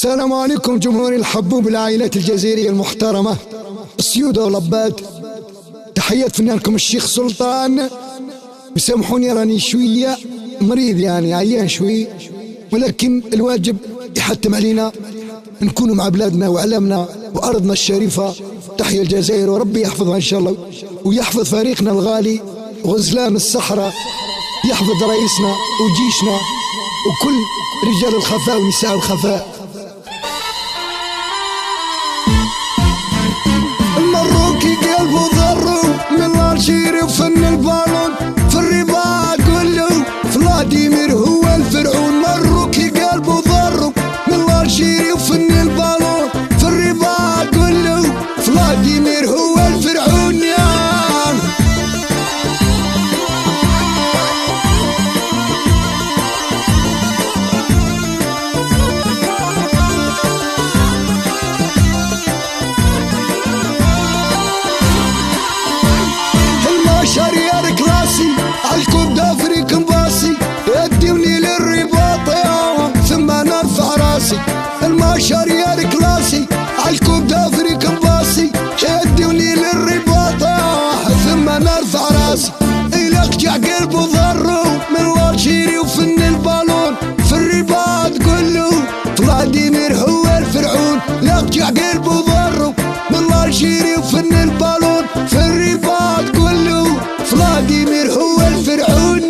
السلام عليكم جمهوري الحبوب، العائلات الجزائرية المحترمة، السيودة والأبات. تحيات فنانكم الشيخ سلطان. وسامحوني راني شوية مريض، يعني عيان شوي، ولكن الواجب يحتم علينا نكونوا مع بلادنا وعلمنا وأرضنا الشريفة. تحيا الجزائر وربي يحفظها إن شاء الله، ويحفظ فريقنا الغالي غزلان الصحراء، يحفظ رئيسنا وجيشنا وكل رجال الخفاء ونساء الخفاء. المروكي قلبه ضرو من الالجيري وفن البالون، في الرباط كله فلاديمير هو الفرعون. مروكي قلبه ضرو من الالجيري وفن البالون، في الرباط كله فلاديمير هو الفرعون. يا شريار كلاسي عالكوب دافريك مباسي، يديوني للرباط ثم نرفع راسي. المشاريار كلاسي عالكوب دافريك مباسي، يديوني للرباط ثم نرفع راسي. يلقجع قلبه ضرو من الالجيري وفن البالون، في الرباط كله فلاديمير هو الفرعون. يلقجع قلبه ضرو من الالجيري وفن البالون، في الرباط كله فلاديمير هو الفرعون.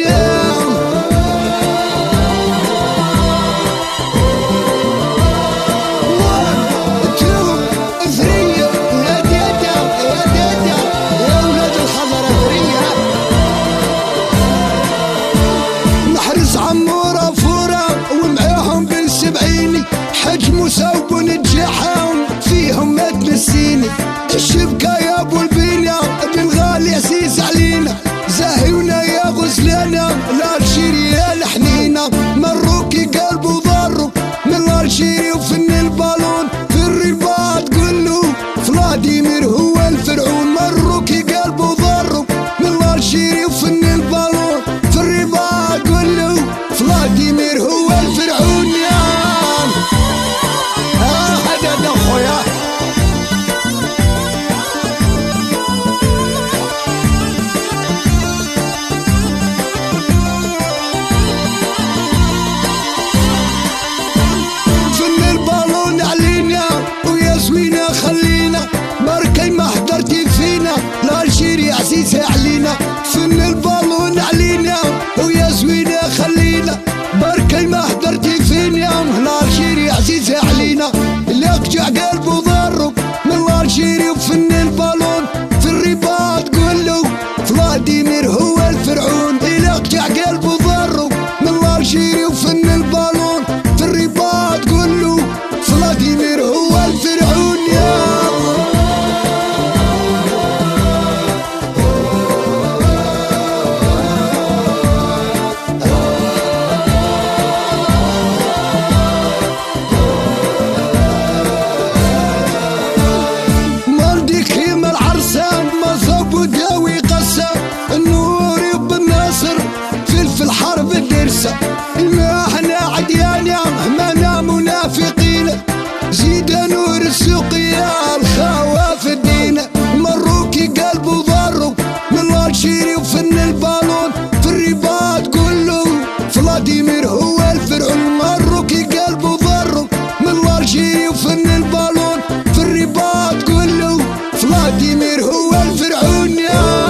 نحرس عمورة فورة ومعاهم بالسبعيني، حجم وسوب ونجحهم فيهم ما تنسيني. الشبكة يا ابو البنية بالغالي عزيز علينا، زاهيونا يا غزلانا الالجيري يا الحنينة. مروكي قلبه ضرو من الالجيري وفن البالون، في الرباط كله فلاديمير هو الفرعون. مروكي قلبه ضرو من الالجيري وفن البالون، في الرباط كله فلاديمير هو الفرعون. يا هذا اخويا عزيزة علينا. فن البالون علينا ويا زوينة خلينا، بركي ما حضرتي فينا الالجيري عزيزة علينا. يلقجع قلبه ضرب من الالجيري وفن البالون، في الرباط كله فلاديمير هو الفرعون. يلقجع قلبه ضرب من الالجيري وفن البالون، في الرباط كله فلاديمير هو الفرعون. يا احنا عديانة منا منافقين، زيد نور السقيا الخواف الدين. مروكي قلبه ضرب من الالجيري وفن البالون، في الرباط كله فلاديمير هو الفرعون. مروكي قلبه ضرب من الالجيري وفن البالون، في الرباط كله فلاديمير هو الفرعون. يا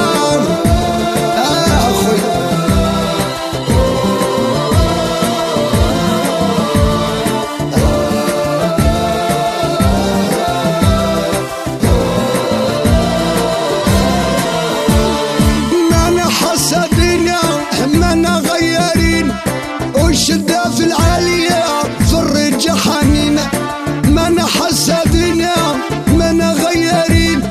منا غيرين والشدة في العالية في الرجة حنينة. منا حسادين منا غيرين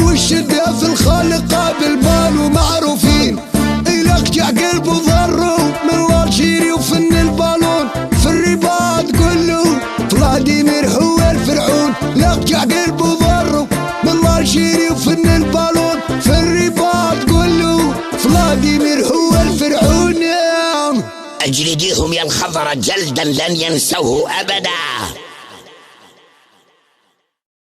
والشدة في الخالقة بالبال ومعروفين. يلقجع قلبه ضرو من الالجيري وفن البالون، في الرباط كله فلاديمير هو الفرعون. يلقجع قلبه ضرو من الالجيري وفن البالون، في الرباط كله فلاديمير هو الفرعون. اجلديهم يا الخضر جلدا لن ينسوه ابدا.